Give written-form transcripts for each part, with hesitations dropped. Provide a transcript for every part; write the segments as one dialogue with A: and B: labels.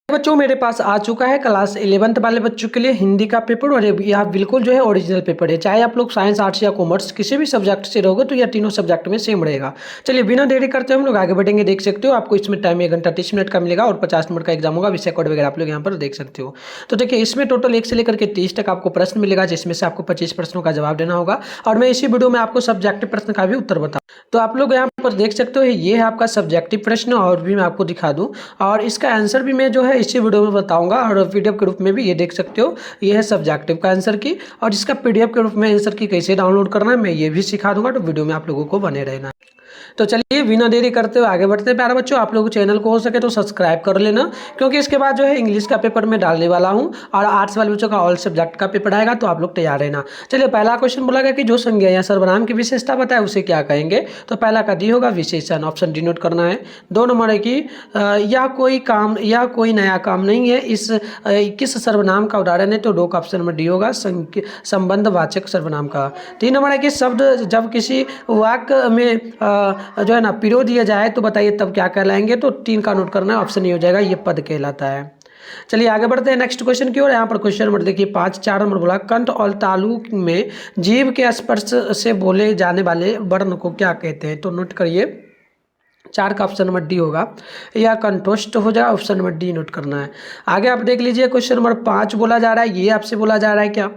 A: बच्चों मेरे पास आ चुका है क्लास 11th वाले बच्चों के लिए हिंदी का पेपर और यह बिल्कुल जो है ओरिजिनल पेपर है। चाहे आप लोग साइंस, आर्ट्स या कॉमर्स किसी भी सब्जेक्ट से रहोगे तो यह तीनों सब्जेक्ट में सेम रहेगा। चलिए बिना देरी करते हम लोग आगे बढ़ेंगे। देख सकते हो आपको इसमें टाइम 1 घंटा 30 मिनट का मिलेगा और 50 मिनट का एग्जाम होगा। विषय कोड वगैरह आप लोग यहाँ पर देख सकते हो। तो देखिए इसमें टोटल 1 से लेकर के 30 तक आपको प्रश्न मिलेगा, जिसमें से आपको 25 प्रश्नों का जवाब देना होगा और मैं इसी वीडियो में आपको सब्जेक्टिव प्रश्न का भी उत्तर बताऊँ। तो आप लोग यहाँ पर देख सकते हो ये है आपका सब्जेक्टिव प्रश्न और भी मैं आपको दिखा दूं और इसका आंसर भी मैं जो है इसी वीडियो में बताऊंगा और पीडीएफ के रूप में भी ये देख सकते हो। ये है सब्जेक्टिव का आंसर की और इसका पीडीएफ के रूप में आंसर की कैसे डाउनलोड करना है मैं ये भी सिखा दूंगा। तो वीडियो में आप लोगों को बने रहना। तो चलिए बिना देरी करते हुए आगे बढ़ते हैं। प्यारे बच्चों आप लोग चैनल को हो सके तो सब्सक्राइब कर लेना, क्योंकि इसके बाद जो है इंग्लिश का पेपर मैं डालने वाला हूं और आर्ट्स वाले बच्चों का ऑल सब्जेक्ट का पेपर आएगा, तो आप लोग तैयार रहना। चलिए पहला क्वेश्चन बोला गया कि जो संज्ञा या सर्वनाम की विशेषता बताए उसे क्या कहेंगे। तो पहला का डी होगा विशेषण, ऑप्शन डी नोट करना है। 2 नंबर है कि यह कोई नया काम नहीं है, इस किस सर्वनाम का उदाहरण है। तो दो का ऑप्शन नंबर डी होगा संबंधवाचक सर्वनाम का। 3 नंबर है कि शब्द जब किसी वाक्य में जो है ना पिरो दिया जाए तो बताइए तब क्या कहलाएंगे। तो 3 का नोट करना है, ऑप्शन ये हो जाएगा, ये पद कहलाता है। चलिए आगे बढ़ते हैं नेक्स्ट क्वेश्चन की ओर। यहाँ पर क्वेश्चन नंबर देखिए 4 नंबर बोला कंठ और तालु में जीभ के स्पर्श से बोले जाने वाले वर्ण को क्या कहते हैं। तो नोट करिए 4 का ऑप्शन नंबर डी होगा, या कंठोष्ठ हो जाए, ऑप्शन नंबर डी नोट करना है। आगे आप देख लीजिए क्वेश्चन नंबर 5 बोला जा रहा है, ये आपसे बोला जा रहा है क्या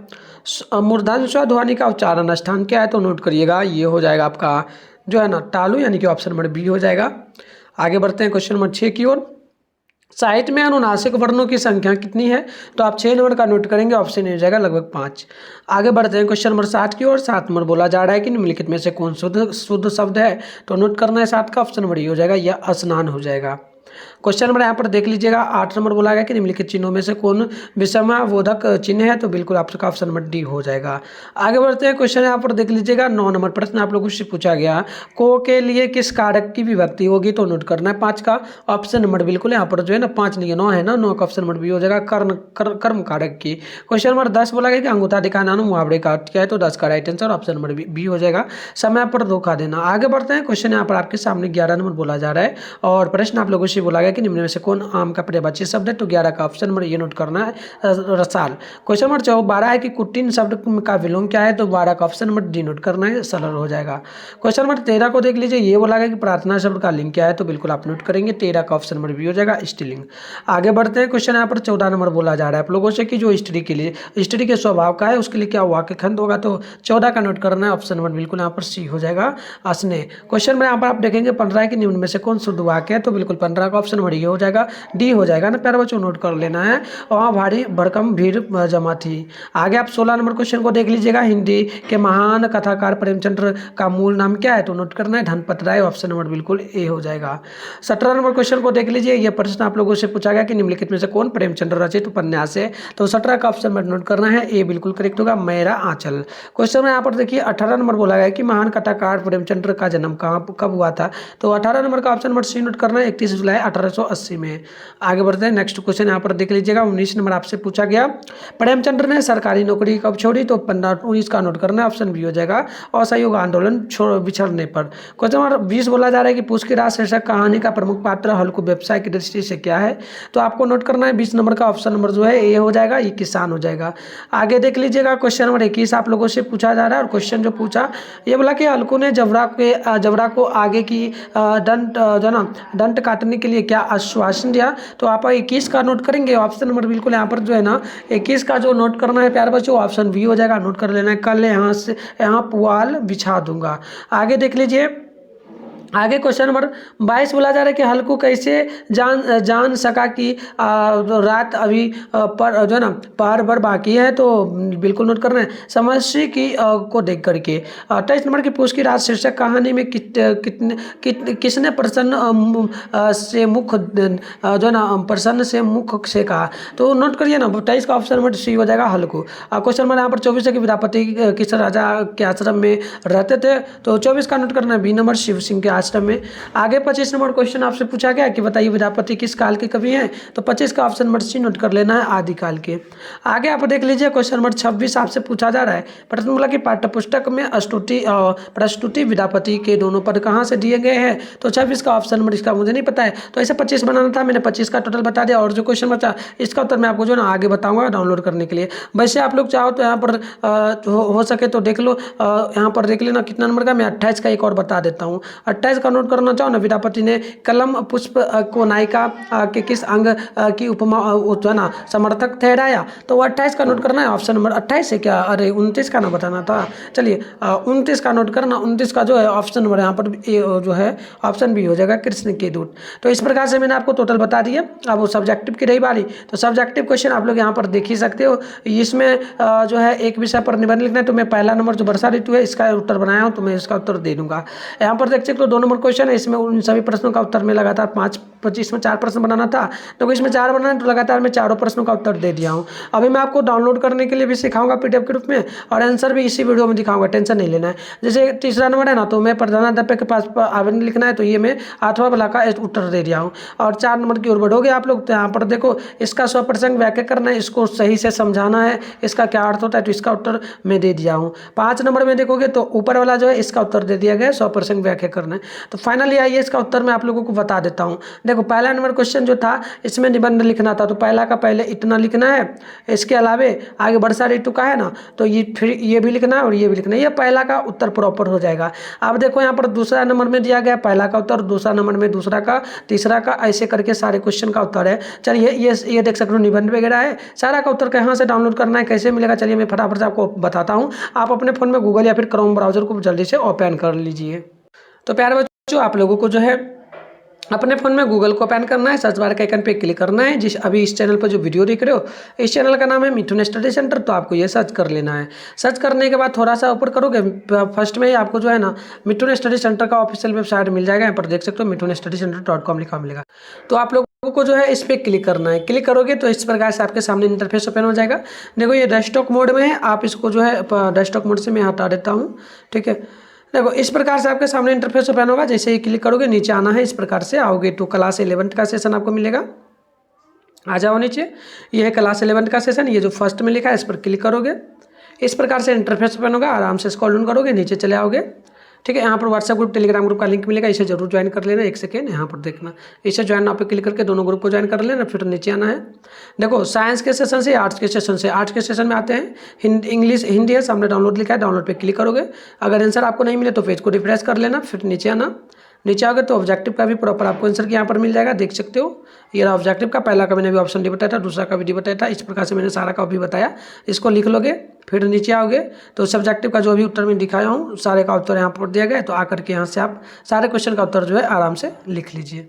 A: मूर्धन्य स्व ध्वनि का उच्चारण स्थान क्या है। तो नोट करिएगा ये हो जाएगा आपका जो है ना तालु, यानी कि ऑप्शन नंबर बी हो जाएगा। आगे बढ़ते हैं क्वेश्चन नंबर 6 की ओर। साहित्य में अनुनासिक वर्णों की संख्या कितनी है। तो आप 6 नंबर का नोट करेंगे, ऑप्शन ए हो जाएगा लगभग 5। आगे बढ़ते हैं क्वेश्चन नंबर 7 की ओर। 7 नंबर बोला जा रहा है कि निम्नलिखित में से कौन शुद्ध शब्द है। तो नोट करना है 7 का ऑप्शन नंबर ये हो जाएगा, यह स्नान हो जाएगा। क्वेश्चन नंबर यहाँ पर देख लीजिएगा 8 नंबर बोला गया कि निम्नलिखित चिन्हों में से कौन विषमवादक चिन्ह है। तो बिल्कुल आपका ऑप्शन नंबर डी हो जाएगा। आगे बढ़ते हैं क्वेश्चन यहाँ पर देख लीजिएगा 9 नंबर प्रश्न आप लोगों से पूछा गया को के लिए किस कारक की विभक्ति होगी। तो नोट करना है 5 का ऑप्शन नंबर बिल्कुल यहाँ पर जो है ना 5 नहीं है 9 है ना, 9 का ऑप्शन नंबर बी हो जाएगा कर्म कारक की। क्वेश्चन नंबर 10 बोला गया कि अंगूठा दिखाना मुहावरे का क्या है। तो 10 का right answer option number B हो जाएगा, समय पर धोखा देना। आगे बढ़ते हैं क्वेश्चन यहाँ पर आपके सामने 11 नंबर बोला जा रहा है और प्रश्न आप लोगों से बोला गया कि निम्न में से कौन आम का पर्यायवाची शब्द है। तो 11 का ऑप्शन नंबर ये नोट करना है रसाल। क्वेश्चन नंबर 12 है कि कुटिन शब्द का विलोम क्या है। तो 12 का ऑप्शन नंबर डी नोट करना है, सरल हो जाएगा। क्वेश्चन नंबर 13 को देख लीजिए, ये बोला गया कि प्रार्थना शब्द का लिंग क्या है। तो बिल्कुल आप नोट करेंगे 13 का ऑप्शन नंबर बी हो जाएगा, स्त्रीलिंग। आगे बढ़ते हैं क्वेश्चन यहाँ पर 14 नंबर बोला जा रहा है आप लोगों से कि जो स्त्री के लिए स्त्री के स्वभाव का है उसके लिए क्या वाक्य खंड होगा। तो 14 का नोट करना है, ऑप्शन नंबर बिल्कुल यहाँ पर सी हो जाएगा, स्नेह। क्वेश्चन में यहाँ पर आप देखेंगे 15 है कि निम्न में से कौन शुद्ध वाक्य है। तो बिल्कुल 15 का ऑप्शन नंबर ये हो जाएगा, डी हो जाएगा ना प्यारे बच्चों, नोट कर लेना है। वहाँ भारी भरकम भीड़ जमा थी। आगे आप 16 नंबर क्वेश्चन को देख लीजिएगा, हिंदी के महान कथाकार प्रेमचंद्र का मूल नाम क्या है। तो नोट करना है धनपत राय, ऑप्शन नंबर बिल्कुल ए हो जाएगा। 17 नंबर क्वेश्चन को देख लीजिए, यह प्रश्न आप लोगों से पूछा गया कि निम्नलिखित में से कौन प्रेमचंद्र रचित उपन्यास है। तो 17 का ऑप्शन नंबर नोट करना है, ए बिल्कुल करेक्ट होगा, मेरा आंचल। क्वेश्चन में यहाँ पर देखिए 18 नंबर बोला गया कि महान कथाकार प्रेमचंद्र का जन्म कब हुआ था। तो 18 नंबर का ऑप्शन नंबर सी नोट करना है, 31 जुलाई 1880 में। आगे बढ़ते हैं नेक्स्ट क्वेश्चन यहाँ पर देख लीजिएगा 19 नंबर आपसे पूछा गया प्रेमचंद्र ने सरकारी नौकरी कब छोड़ी। तो 19 का नोट करना है, ऑप्शन बी हो जाएगा, असहयोग आंदोलन बिछड़ने पर। क्वेश्चन नंबर 20 बोला जा रहा है कि पूछकिरास शीर्षक कहानी का प्रमुख पात्र हल्कू व्यवसाय की दृष्टि से क्या है। तो आपको नोट करना है 20 नंबर का ऑप्शन नंबर जो है ए हो जाएगा, ये किसान हो जाएगा। आगे देख लीजिएगा क्वेश्चन नंबर 21 आप लोगों से पूछा जा रहा है और क्वेश्चन जो पूछा ये बोला कि हल्कू ने जबरा को आगे की डंट काटने के लिए क्या आश्वासन दिया। तो आप 21 का नोट करेंगे, ऑप्शन नंबर बिल्कुल यहाँ पर जो है ना 21 का जो नोट करना है प्यारे बच्चों, ऑप्शन बी हो जाएगा, नोट कर लेना है, कल यहाँ पुआल बिछा दूंगा। आगे देख लीजिए, आगे क्वेश्चन नंबर 22 बोला जा रहा है कि हल्कू कैसे जान सका कि रात अभी पर जो है ना पहर भर बाकी है। तो बिल्कुल नोट करना है समस्या की को देख करके। 28 नंबर की पूछ की रात शीर्षक कहानी में किसने प्रसन्न से मुख जो है ना प्रसन्न से मुख से कहा। तो नोट करिए ना 28 का ऑप्शन नंबर सी हो जाएगा, हल्कू। क्वेश्चन नंबर यहाँ पर 24 है कि विद्यापति किस राजा के आश्रम में रहते थे। तो 24 का नोट करना है, बी नंबर शिव सिंह के आश्रम में। आगे 25 नंबर क्वेश्चन आपसे पूछा गया कि बताइए विद्यापति किस काल के कवि हैं, तो 25 का ऑप्शन नंबर सी नोट कर लेना है, आदिकाल के। आगे आप देख लीजिए क्वेश्चन नंबर 26 आपसे पूछा जा रहा है, प्रश्न बोला कि पाठ्यपुस्तक में प्रस्तुति विद्यापति के दोनों पद कहाँ से दिए गए हैं, तो 26 का ऑप्शन नंबर इसका मुझे नहीं पता है, तो ऐसे 25 बनाना था, मैंने 25 का टोटल बता दिया, और जो क्वेश्चन बचा इसका उत्तर मैं आपको जो है ना आगे बताऊंगा डाउनलोड करने के लिए। वैसे आप लोग चाहो तो यहाँ पर हो सके तो देख लो, यहाँ पर देख लेना कितना नंबर का, मैं 28 का एक और बता देता हूँ। 28 का नोट करना चाहो ना, विद्यापति ने कलम पुष्प को नायिका के किस अंग की उपमा जो है ना समर्थक ठहराया, तो वो 28 का नोट करना है, ऑप्शन नंबर 28 है क्या, अरे 29 का ना बताना था, चलिए 29 का नोट करना, 29 का जो है ऑप्शन नंबर यहाँ पर जो है ऑप्शन बी हो जाएगा, कृष्ण के दूत। तो इस प्रकार से मैंने आपको टोटल बता दिया। अब वो सब्जेक्टिव की रही बारी, तो सब्जेक्टिव क्वेश्चन आप लोग यहाँ पर देख ही सकते हो। इसमें जो है एक विषय पर निबंध लिखना है, तो मैं पहला नंबर जो वर्षा ऋतु है इसका उत्तर बनाया हूँ, तो मैं इसका उत्तर दे दूंगा। यहाँ पर देख सकते हो 2 नंबर क्वेश्चन है, इसमें उन सभी प्रश्नों का उत्तर में लगातार 25 में 4 प्रश्न बनाना था, तो इसमें 4 बनाना, तो लगातार मैं चारों प्रश्नों का उत्तर दे दिया हूँ। अभी मैं आपको डाउनलोड करने के लिए भी सिखाऊंगा PDF के रूप में, और आंसर भी इसी वीडियो में दिखाऊंगा, टेंशन नहीं लेना है। जैसे तीसरा नंबर है ना, तो मैं प्रधानाध्यापक के पास आवेदन लिखना है, तो ये मैं 8वां वाला का उत्तर दे दिया हूँ। और 4 नंबर की ओर बढ़ोगे आप लोग, तो यहाँ पर देखो इसका स्वप्रसंग व्याख्या करना है, इसको सही से समझाना है, इसका क्या अर्थ होता है, तो इसका उत्तर मैं दे दिया हूँ। 5 नंबर में देखोगे तो ऊपर वाला जो है इसका उत्तर दे दिया गया, स्वप्रसंग व्याख्या करना है। तो फाइनली आइए इसका उत्तर मैं आप लोगों को बता देता हूँ। देखो पहला नंबर क्वेश्चन जो था इसमें निबंध लिखना था, तो पहला का पहले इतना लिखना है, इसके अलावे आगे वर्षा ऋतु का है ना, तो ये फिर ये भी लिखना है और ये भी लिखना है, ये पहला का उत्तर प्रॉपर हो जाएगा। अब देखो यहाँ पर दूसरा नंबर में दिया गया पहला का उत्तर, दूसरा नंबर में दूसरा का, तीसरा का, ऐसे करके सारे क्वेश्चन का उत्तर है। चलिए ये देख सकते हो निबंध वगैरह है, सारा का उत्तर कहाँ से डाउनलोड करना है, कैसे मिलेगा, चलिए मैं फटाफट से आपको बताता हूँ। आप अपने फ़ोन में गूगल या फिर क्रोम ब्राउजर को जल्दी से ओपन कर लीजिए। तो प्यारे बच्चों आप लोगों को जो है अपने फ़ोन में गूगल को ओपन करना है, सर्च बार के आइकन पे क्लिक करना है। अभी इस चैनल पर जो वीडियो देख रहे हो, इस चैनल का नाम है मिथुन स्टडी सेंटर, तो आपको ये सर्च कर लेना है। सर्च करने के बाद थोड़ा सा ऊपर करोगे, फर्स्ट में ही आपको जो है ना मिथुन स्टडी सेंटर का ऑफिशियल वेबसाइट मिल जाएगा। यहाँ पर देख सकते हो mithunsstudycenter.com लिखा मिलेगा, तो आप लोगों को जो है इस पर क्लिक करना है। क्लिक करोगे तो इस प्रकार से आपके सामने इंटरफेस ओपन हो जाएगा। देखो ये डेस्कटॉप मोड में है, आप इसको जो है डेस्कटॉप मोड से मैं हटा देता हूँ, ठीक है। देखो इस प्रकार से आपके सामने इंटरफेस ओपन होगा, जैसे ही क्लिक करोगे नीचे आना है, इस प्रकार से आओगे तो क्लास 11 का सेशन आपको मिलेगा। आ जाओ नीचे, ये है क्लास 11 का सेशन, ये जो फर्स्ट में लिखा है इस पर क्लिक करोगे, इस प्रकार से इंटरफेस ओपन होगा। आराम से स्क्रॉल डाउन करोगे, नीचे चले आओगे, ठीक है। यहाँ पर व्हाट्सएप ग्रुप टेलीग्राम ग्रुप का लिंक मिलेगा, इसे जरूर ज्वाइन कर लेना। 1 सेकेंड यहाँ पर देखना, इसे ज्वाइन नाउ पे क्लिक करके दोनों ग्रुप को ज्वाइन कर लेना। फिर नीचे आना है, देखो साइंस के सेशन से आर्ट्स के सेशन से, आर्ट्स के सेशन में आते हैं इंग्लिश हिंदी है, सामने डाउनलोड लिखा है, डाउनलोड पे क्लिक करोगे। अगर आंसर आपको नहीं मिले तो पेज को रिफ्रेश कर लेना, फिर नीचे आना। नीचे आओगे तो ऑब्जेक्टिव का भी प्रॉपर आपको आंसर यहाँ पर मिल जाएगा, देख सकते हो। ये रहा ऑब्जेक्टिव का, पहला का मैंने भी ऑप्शन डी बताया था, दूसरा का भी डी बताया था, इस प्रकार से मैंने सारा का भी बताया। इसको लिख लोगे, फिर नीचे आओगे तो सब्जेक्टिव का जो भी उत्तर मैं दिखाया हूँ सारे का उत्तर यहाँ पर दिया गया है, तो आकर के यहाँ से आप सारे क्वेश्चन का उत्तर जो है आराम से लिख लीजिए।